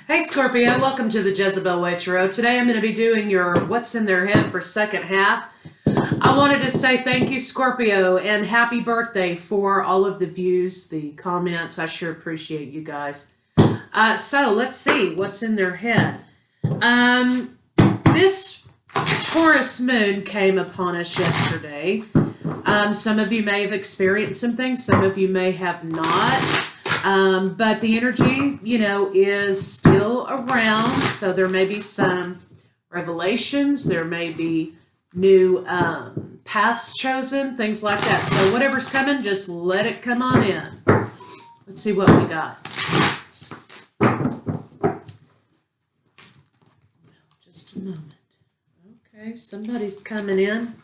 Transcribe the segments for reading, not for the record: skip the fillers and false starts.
Hey Scorpio, welcome to the Jezebel Way Tarot. Today I'm going to be doing your What's in Their Head for second half. I wanted to say thank you, Scorpio, and happy birthday for all of the views, the comments. I sure appreciate you guys. So let's see what's in their head. This Taurus moon came upon us yesterday. Some of you may have experienced some things, some of you may have not. But the energy, is still around. So there may be some revelations. There may be new paths chosen, things like that. So whatever's coming, just let it come on in. Let's see what we got. Just a moment. Okay, somebody's coming in.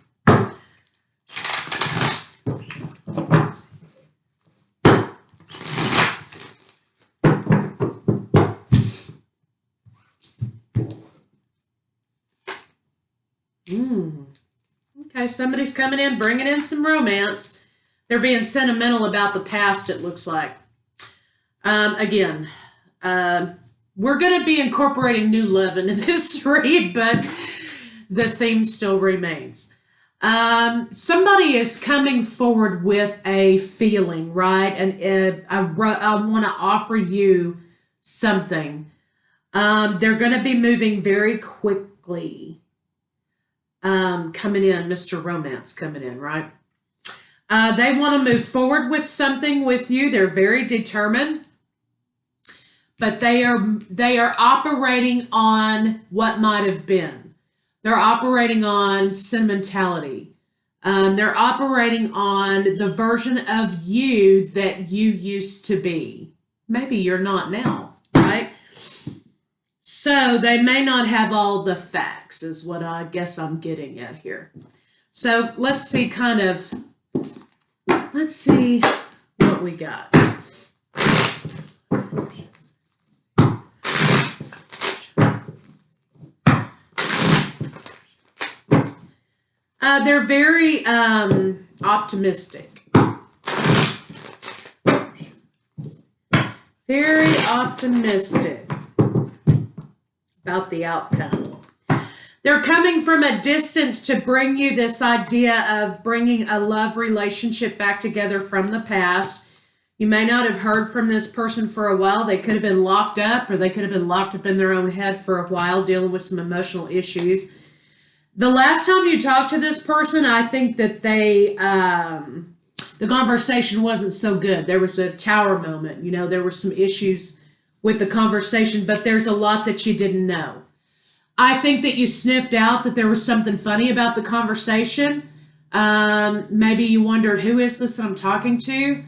Okay, somebody's coming in, bringing in some romance. They're being sentimental about the past, it looks like. Again, we're going to be incorporating new love into this read, but the theme still remains. Somebody is coming forward with a feeling, right? And I want to offer you something. They're going to be moving very quickly. Coming in, Mr. Romance coming in, right? They want to move forward with something with you. They're very determined, but they are operating on what might have been. They're operating on sentimentality. They're operating on the version of you that you used to be. Maybe you're not now, right? So they may not have all the facts, is what I guess I'm getting at here. So let's see what we got. They're very optimistic. Very optimistic about the outcome. They're coming from a distance to bring you this idea of bringing a love relationship back together from the past. You may not have heard from this person for a while. They could have been locked up, or they could have been locked up in their own head for a while, dealing with some emotional issues. The last time you talked to this person, I think that the conversation wasn't so good. There was a tower moment. There were some issues with the conversation, but there's a lot that you didn't know. I think that you sniffed out that there was something funny about the conversation. Maybe you wondered, who is this that I'm talking to?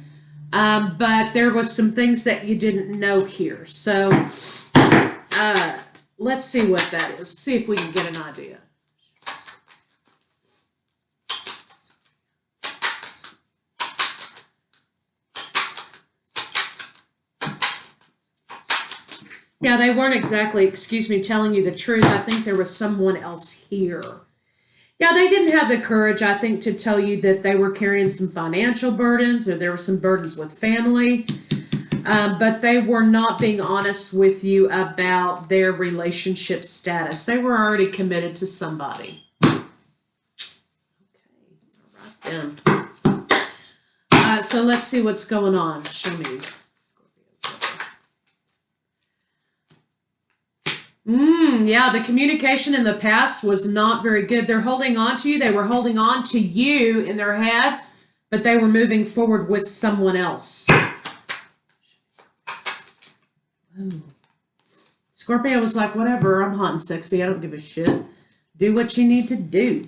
But there was some things that you didn't know here. So let's see what that is. See if we can get an idea. Yeah, they weren't exactly, telling you the truth. I think there was someone else here. Yeah, they didn't have the courage, I think, to tell you that they were carrying some financial burdens, or there were some burdens with family. But they were not being honest with you about their relationship status. They were already committed to somebody. Okay, all right then. So let's see what's going on. Show me. Yeah, the communication in the past was not very good. They're holding on to you. They were holding on to you in their head, but they were moving forward with someone else. Ooh. Scorpio was like, whatever, I'm hot and sexy. I don't give a shit. Do what you need to do.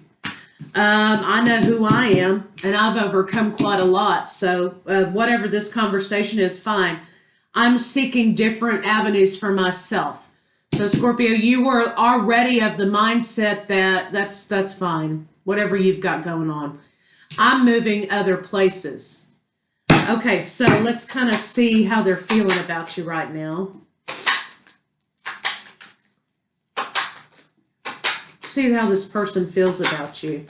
I know who I am, and I've overcome quite a lot. So whatever this conversation is, fine. I'm seeking different avenues for myself. So Scorpio, you were already of the mindset that that's fine, whatever you've got going on. I'm moving other places. Okay, so let's kind of see how they're feeling about you right now. See how this person feels about you.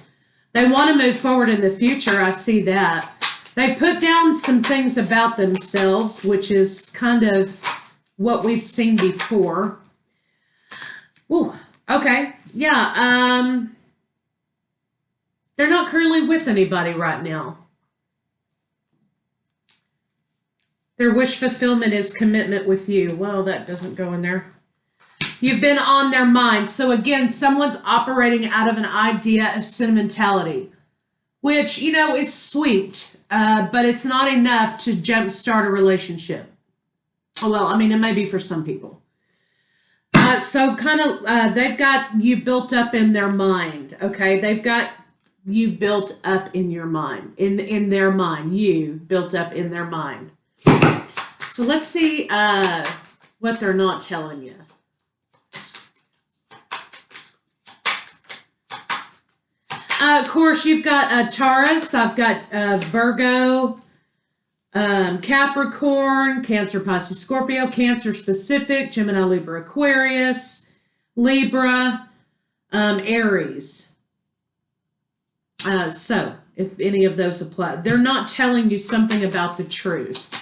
They want to move forward in the future. I see that. They put down some things about themselves, which is kind of what we've seen before. Ooh, okay. Yeah, they're not currently with anybody right now. Their wish fulfillment is commitment with you. Well, that doesn't go in there. You've been on their mind. So again, someone's operating out of an idea of sentimentality, which, you know, is sweet, but it's not enough to jumpstart a relationship. Oh, well, I mean, it may be for some people. So kind of, they've got you built up in their mind, okay? They've got you built up in your mind, in their mind, you built up in their mind. So let's see what they're not telling you. Of course, you've got Taurus, I've got Virgo, Capricorn, Cancer, Pisces, Scorpio, Cancer specific, Gemini, Libra, Aquarius, Libra, Aries. So, if any of those apply, they're not telling you something about the truth.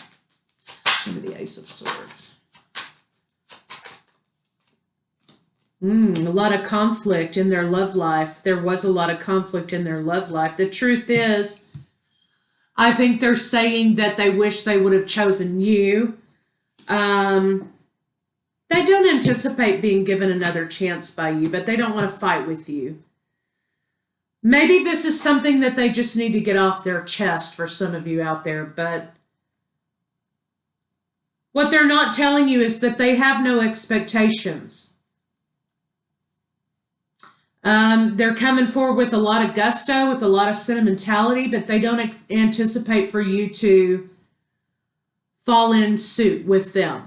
Show me the Ace of Swords. A lot of conflict in their love life. There was a lot of conflict in their love life. The truth is, I think they're saying that they wish they would have chosen you. They don't anticipate being given another chance by you, but they don't want to fight with you. Maybe this is something that they just need to get off their chest for some of you out there, but what they're not telling you is that they have no expectations. They're coming forward with a lot of gusto, with a lot of sentimentality, but they don't anticipate for you to fall in suit with them.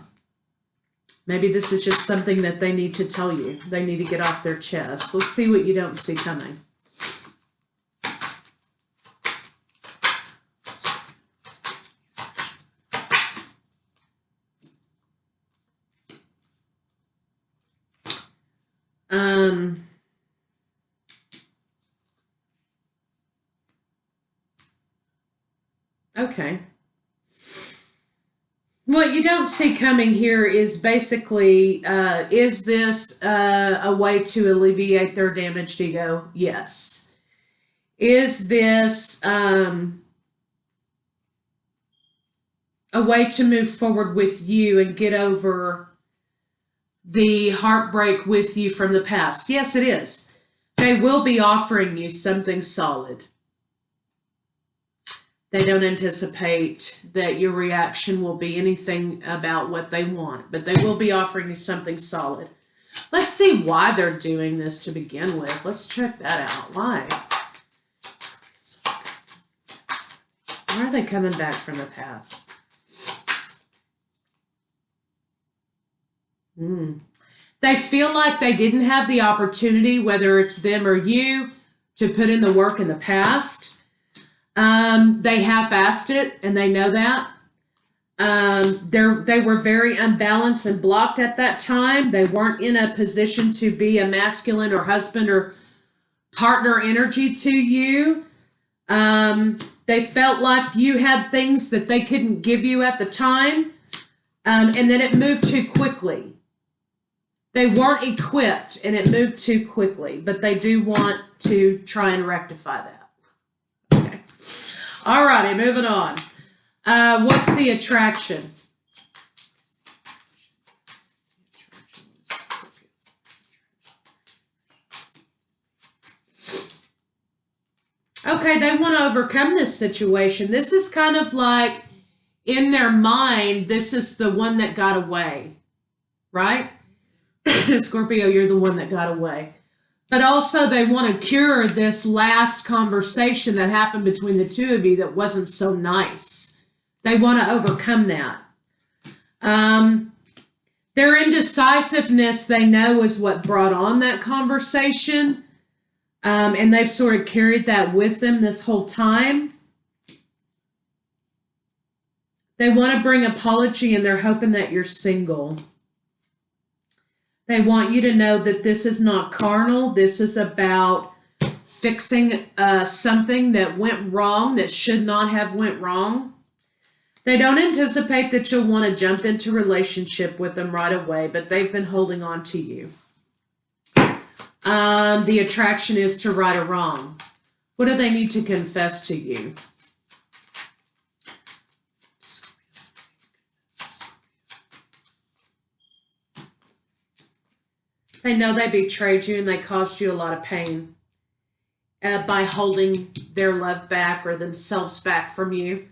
Maybe this is just something that they need to tell you. They need to get off their chest. Let's see what you don't see coming. Okay. What you don't see coming here is basically, is this a way to alleviate their damaged ego? Yes. Is this a way to move forward with you and get over the heartbreak with you from the past? Yes, it is. They will be offering you something solid. They don't anticipate that your reaction will be anything about what they want, but they will be offering you something solid. Let's see why they're doing this to begin with. Let's check that out. Why? Why are they coming back from the past? They feel like they didn't have the opportunity, whether it's them or you, to put in the work in the past. They half-assed it, and they know that. They were very unbalanced and blocked at that time. They weren't in a position to be a masculine or husband or partner energy to you. They felt like you had things that they couldn't give you at the time, and then it moved too quickly. They weren't equipped, and it moved too quickly, but they do want to try and rectify that. Okay. All righty, moving on. What's the attraction? Okay, they want to overcome this situation. This is kind of like, in their mind, this is the one that got away, right? Scorpio, you're the one that got away. But also they want to cure this last conversation that happened between the two of you that wasn't so nice. They want to overcome that. Their indecisiveness, they know, is what brought on that conversation. And they've sort of carried that with them this whole time. They want to bring apology, and they're hoping that you're single. They want you to know that this is not carnal. This is about fixing something that went wrong, that should not have went wrong. They don't anticipate that you'll want to jump into relationship with them right away, but they've been holding on to you. The attraction is to right or wrong. What do they need to confess to you? They know they betrayed you and they caused you a lot of pain by holding their love back or themselves back from you.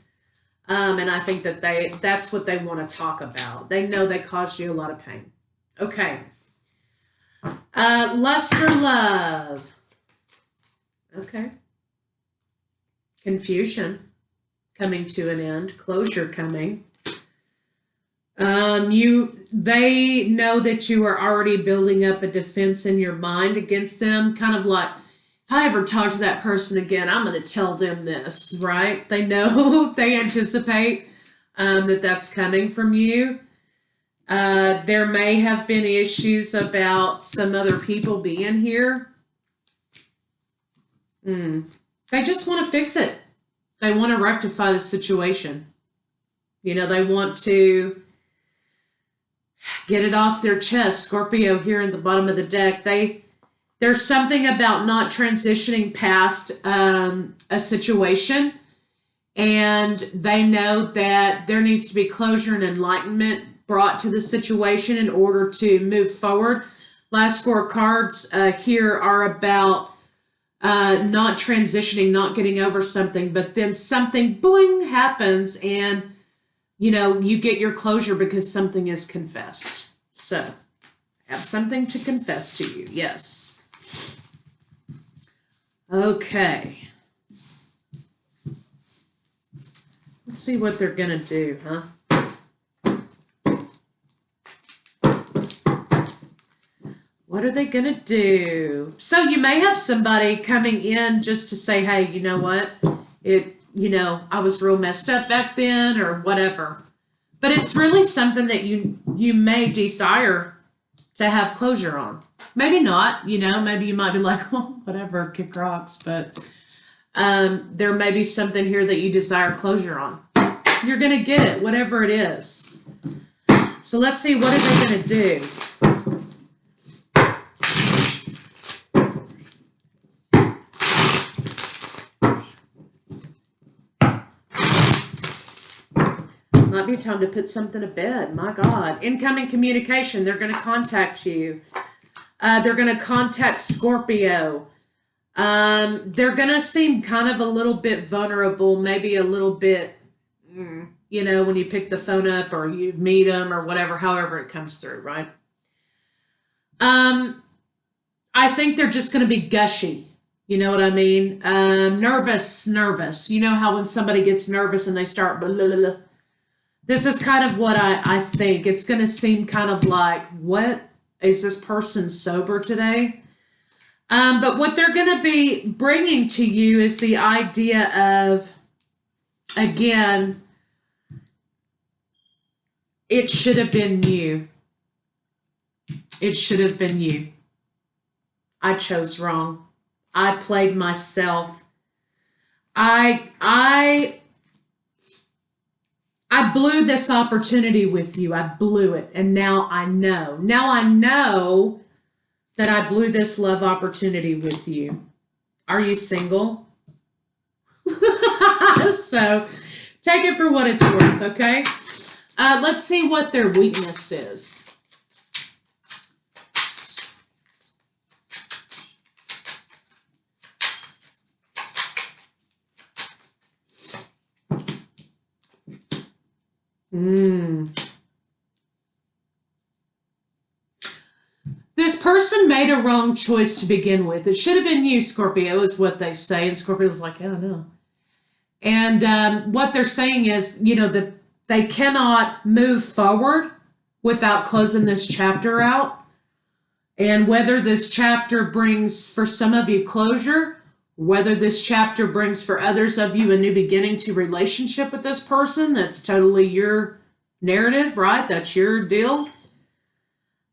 And I think that that's what they want to talk about. They know they caused you a lot of pain. Okay. Lust or love. Okay. Confusion coming to an end. Closure coming. They know that you are already building up a defense in your mind against them. Kind of like, if I ever talk to that person again, I'm going to tell them this, right? They know, they anticipate that that's coming from you. There may have been issues about some other people being here. They just want to fix it. They want to rectify the situation. You know, they want to get it off their chest. Scorpio here in the bottom of the deck. There's something about not transitioning past a situation, and they know that there needs to be closure and enlightenment brought to the situation in order to move forward. Last four cards here are about not transitioning, not getting over something, but then something, boing, happens, and you know, you get your closure because something is confessed. So, I have something to confess to you. Yes. Okay. Let's see what they're going to do, huh? What are they going to do? So you may have somebody coming in just to say, hey, you know what? I was real messed up back then or whatever. But it's really something that you may desire to have closure on. Maybe not, maybe you might be like, well, whatever, kick rocks. But there may be something here that you desire closure on. You're going to get it, whatever it is. So let's see, what are they going to do? Might be time to put something to bed. My God. Incoming communication. They're going to contact you. They're going to contact Scorpio. They're going to seem kind of a little bit vulnerable, maybe a little bit, when you pick the phone up or you meet them or whatever, however it comes through, right? I think they're just going to be gushy. You know what I mean? Nervous. You know how when somebody gets nervous and they start blah, blah, blah, blah. This is kind of what I think. It's going to seem kind of like, what? Is this person sober today? But what they're going to be bringing to you is the idea of, again, it should have been you. It should have been you. I chose wrong. I played myself. I blew this opportunity with you. I blew it. And now I know. Now I know that I blew this love opportunity with you. Are you single? So take it for what it's worth, okay? Let's see what their weakness is. This person made a wrong choice to begin with. It should have been you, Scorpio, is what they say. And Scorpio's like, I don't know. And what they're saying is, that they cannot move forward without closing this chapter out. And whether this chapter brings, for some of you, closure, whether this chapter brings for others of you a new beginning to relationship with this person, that's totally your narrative, right? That's your deal.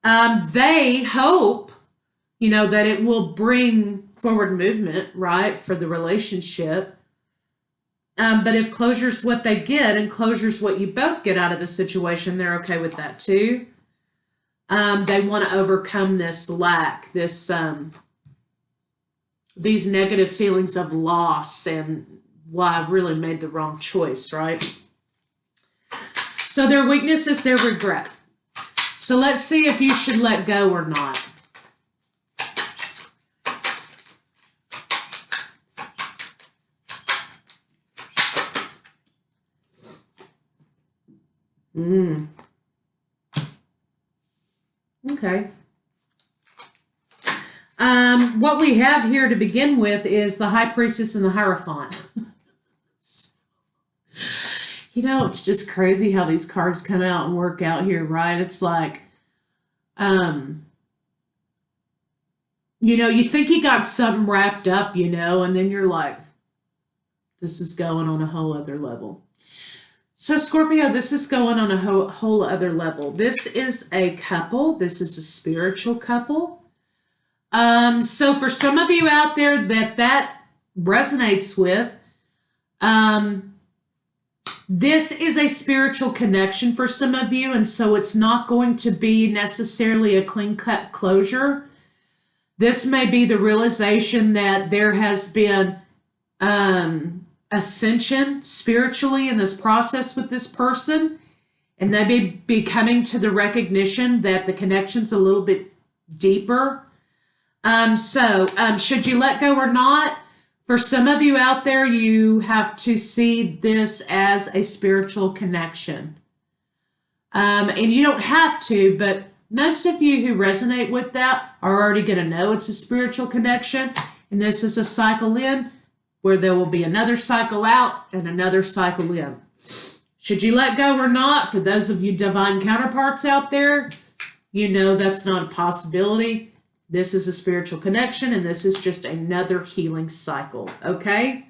They hope, that it will bring forward movement, right, for the relationship. But if closure's what they get and closure's what you both get out of the situation, they're okay with that too. They want to overcome this lack, this these negative feelings of loss and why I really made the wrong choice, right? So their weakness is their regret. So let's see if you should let go or not. Okay. What we have here to begin with is the High Priestess and the Hierophant. You know, it's just crazy how these cards come out and work out here, right? It's like, you know, you think you got something wrapped up, you know, and then you're like, this is going on a whole other level. So Scorpio, this is going on a whole other level. This is a couple. This is a spiritual couple. So for some of you out there that resonates with, this is a spiritual connection for some of you. And so it's not going to be necessarily a clean-cut closure. This may be the realization that there has been ascension spiritually in this process with this person. And they may be coming to the recognition that the connection's a little bit deeper. Should you let go or not? For some of you out there, you have to see this as a spiritual connection. And you don't have to, but most of you who resonate with that are already going to know it's a spiritual connection. And this is a cycle in where there will be another cycle out and another cycle in. Should you let go or not? For those of you divine counterparts out there, you know that's not a possibility. This is a spiritual connection, and this is just another healing cycle, okay?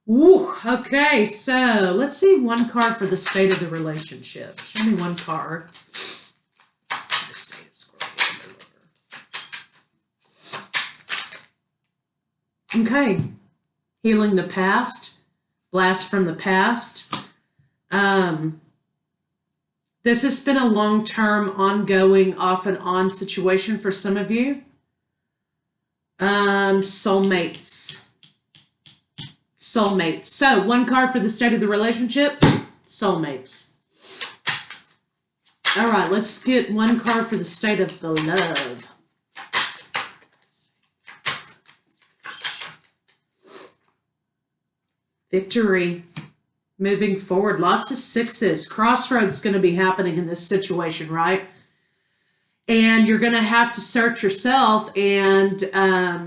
Woo, okay, so let's see one card for the state of the relationship. Show me one card. The state of Scorpio. Okay, healing the past, blast from the past. This has been a long-term, ongoing, off and on situation for some of you. Soulmates. Soulmates. So, one card for the state of the relationship. Soulmates. All right, let's get one card for the state of the love. Victory. Moving forward, lots of sixes. Crossroads going to be happening in this situation, right? And you're going to have to search yourself and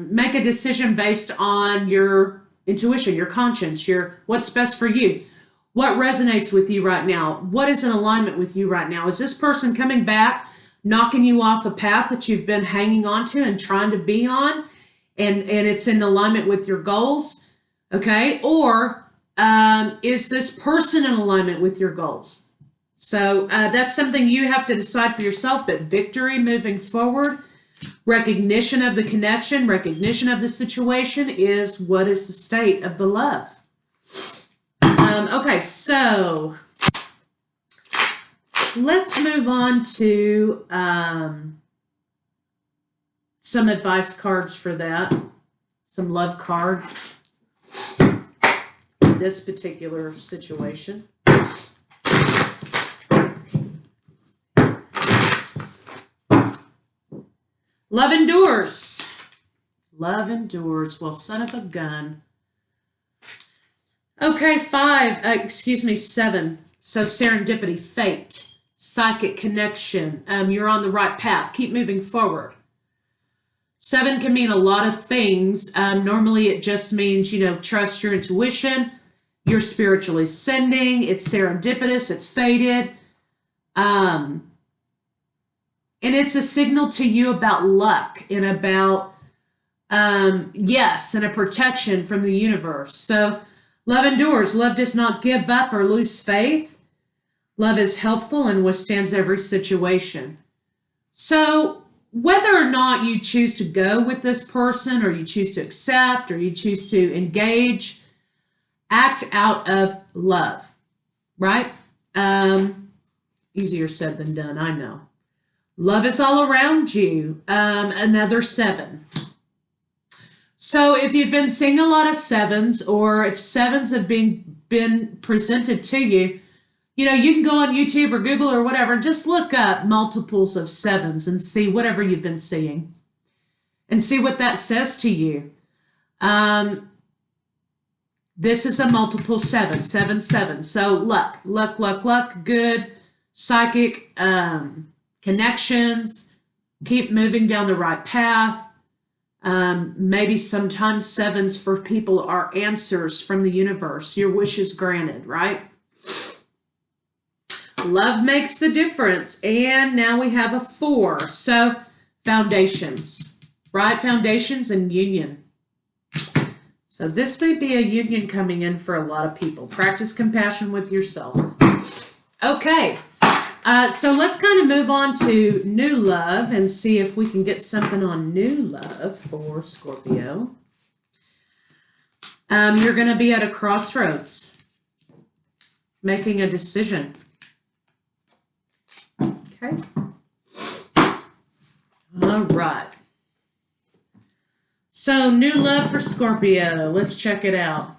make a decision based on your intuition, your conscience, what's best for you. What resonates with you right now? What is in alignment with you right now? Is this person coming back, knocking you off a path that you've been hanging on to and trying to be on, and it's in alignment with your goals? Okay, or is this person in alignment with your goals? So that's something you have to decide for yourself, but victory moving forward, recognition of the connection, recognition of the situation is what is the state of the love. Okay, so let's move on to some advice cards for that, some love cards. This particular situation. Love endures. Love endures. Well, son of a gun. Okay, 7. So serendipity, fate, psychic connection. You're on the right path. Keep moving forward. 7 can mean a lot of things. Normally it just means, trust your intuition. You're spiritually ascending. It's serendipitous. It's fated. And it's a signal to you about luck and about, and a protection from the universe. So love endures. Love does not give up or lose faith. Love is helpful and withstands every situation. So whether or not you choose to go with this person or you choose to accept or you choose to engage, act out of love, right? Easier said than done, I know. Love is all around you. Another 7. So if you've been seeing a lot of 7s, or if 7s have been presented to you, you know, you can go on YouTube or Google or whatever, just look up multiples of 7s and see whatever you've been seeing and see what that says to you. This is a multiple 7, 7, 7. So luck, good, psychic, connections, keep moving down the right path. Maybe sometimes 7s for people are answers from the universe. Your wish is granted, right? Love makes the difference. And now we have a 4. So foundations, right? Foundations and union. So this may be a union coming in for a lot of people. Practice compassion with yourself. Okay. So let's kind of move on to new love and see if we can get something on new love for Scorpio. You're going to be at a crossroads, making a decision. Okay. All right. So new love for Scorpio. Let's check it out.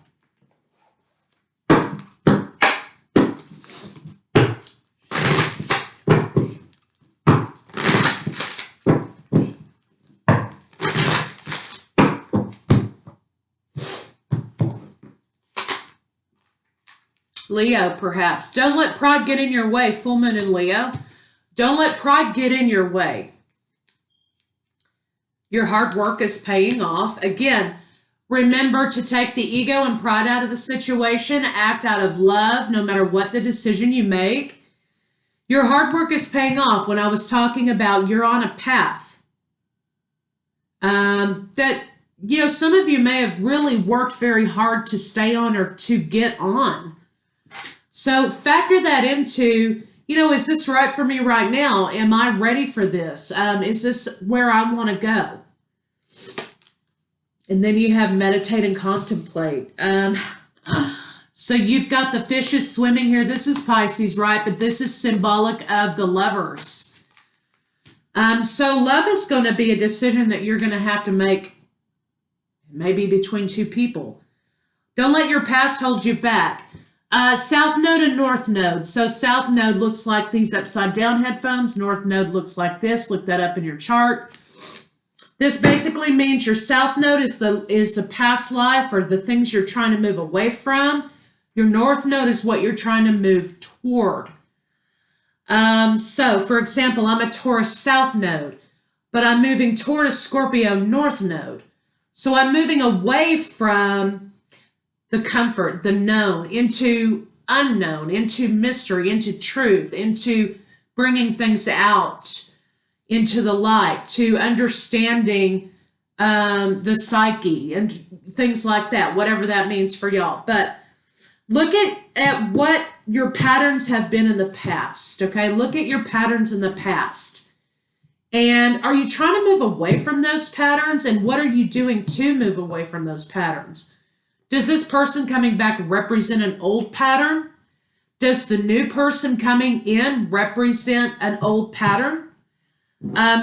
Leo, perhaps. Don't let pride get in your way. Full moon in Leo. Don't let pride get in your way. Your hard work is paying off. Again, remember to take the ego and pride out of the situation. Act out of love, no matter what the decision you make. Your hard work is paying off. When I was talking about you're on a path that, you know, some of you may have really worked very hard to stay on or to get on. So factor that into, you know, is this right for me right now? Am I ready for this? Is this where I want to go? And then you have meditate and contemplate. So you've got the fishes swimming here. This is Pisces, right? But this is symbolic of the lovers. So love is going to be a decision that you're going to have to make, maybe between 2 people. Don't let your past hold you back. South node and north node. So south node looks like these upside down headphones. North node looks like this. Look that up in your chart. This basically means your south node is the past life or the things you're trying to move away from. Your north node is what you're trying to move toward. So for example, I'm a Taurus south node, but I'm moving toward a Scorpio north node. So I'm moving away from the comfort, the known, into unknown, into mystery, into truth, into bringing things out into the light, to understanding the psyche and things like that, whatever that means for y'all. But look at what your patterns have been in the past, okay? Look at your patterns in the past. And are you trying to move away from those patterns? And what are you doing to move away from those patterns? Does this person coming back represent an old pattern? Does the new person coming in represent an old pattern?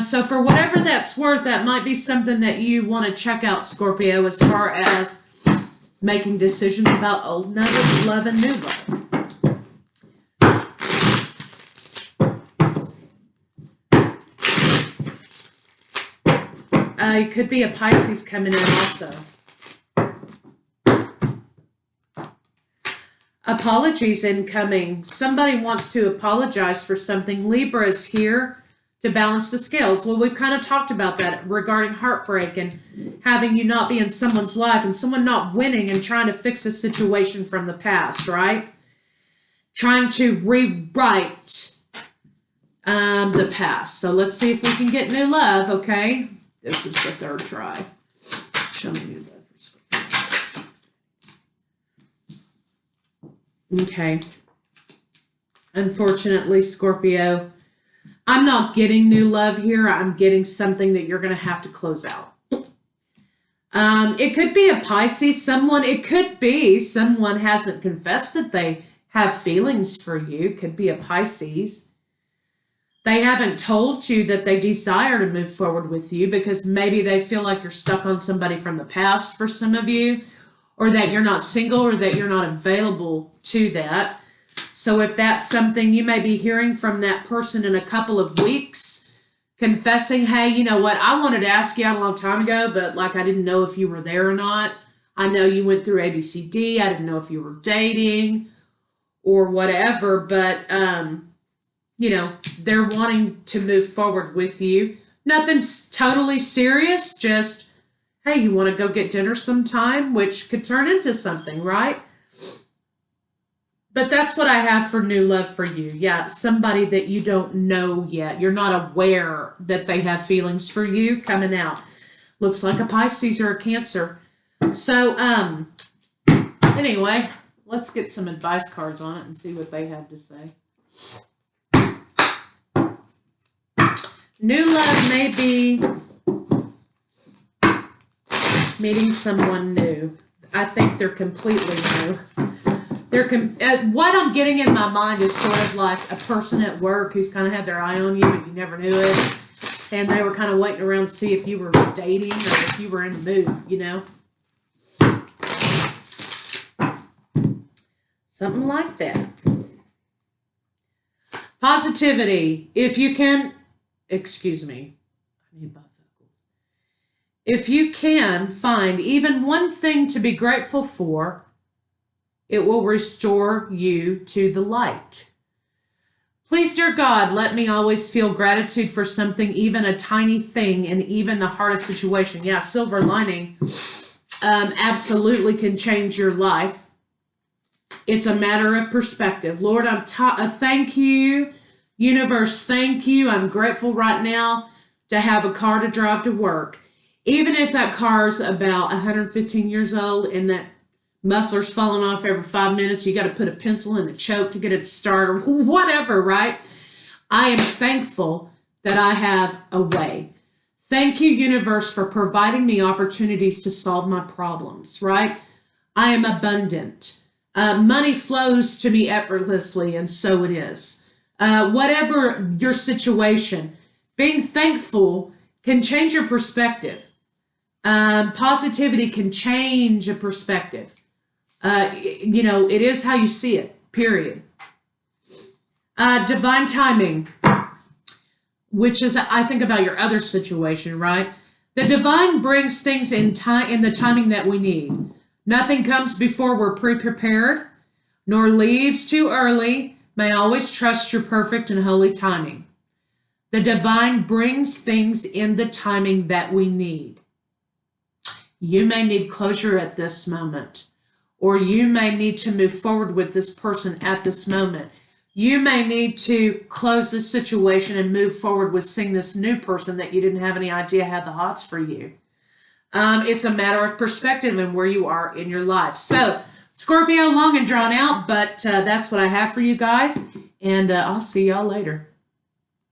So for whatever that's worth, that might be something that you want to check out, Scorpio, as far as making decisions about old love and new love. It could be a Pisces coming in also. Apologies incoming. Somebody wants to apologize for something. Libra is here to balance the scales. Well, we've kind of talked about that regarding heartbreak and having you not be in someone's life and someone not winning and trying to fix a situation from the past, right? Trying to rewrite the past. So let's see if we can get new love, okay? This is the third try. Show me new love. Okay. Unfortunately, Scorpio, I'm not getting new love here. I'm getting something that you're going to have to close out. It could be a Pisces, it could be someone hasn't confessed that they have feelings for you. Could be a Pisces. They haven't told you that they desire to move forward with you because maybe they feel like you're stuck on somebody from the past for some of you, or that you're not single, or that you're not available to that. So if that's something, you may be hearing from that person in a couple of weeks, confessing, hey, you know what, I wanted to ask you out a long time ago, but like I didn't know if you were there or not. I know you went through ABCD. I didn't know if you were dating or whatever, but you know, they're wanting to move forward with you. Nothing's totally serious, just, hey, you want to go get dinner sometime, which could turn into something, right? But that's what I have for new love for you. Yeah, somebody that you don't know yet. You're not aware that they have feelings for you coming out. Looks like a Pisces or a Cancer. So, anyway, let's get some advice cards on it and see what they have to say. New love may be meeting someone new. I think they're completely new. What I'm getting in my mind is sort of like a person at work who's kind of had their eye on you, but you never knew it. And they were kind of waiting around to see if you were dating or if you were in the mood, you know? Something like that. Positivity. If you can, excuse me. I need bifocals. If you can find even one thing to be grateful for, it will restore you to the light. Please, dear God, let me always feel gratitude for something, even a tiny thing, in even the hardest situation. Yeah, silver lining absolutely can change your life. It's a matter of perspective. Lord, thank you. Universe, thank you. I'm grateful right now to have a car to drive to work. Even if that car's about 115 years old and that muffler's falling off every 5 minutes, you got to put a pencil in the choke to get it to start or whatever, right? I am thankful that I have a way. Thank you, universe, for providing me opportunities to solve my problems, right? I am abundant. Money flows to me effortlessly, and so it is. Whatever your situation, being thankful can change your perspective. Positivity can change a perspective. You know, it is how you see it, period. Divine timing, which is, I think about your other situation, right? The divine brings things in the timing that we need. Nothing comes before we're pre-prepared, nor leaves too early. May always trust your perfect and holy timing. The divine brings things in the timing that we need. You may need closure at this moment, or you may need to move forward with this person at this moment. You may need to close this situation and move forward with seeing this new person that you didn't have any idea had the hots for you. It's a matter of perspective and where you are in your life. So, Scorpio, long and drawn out, but that's what I have for you guys, and I'll see y'all later.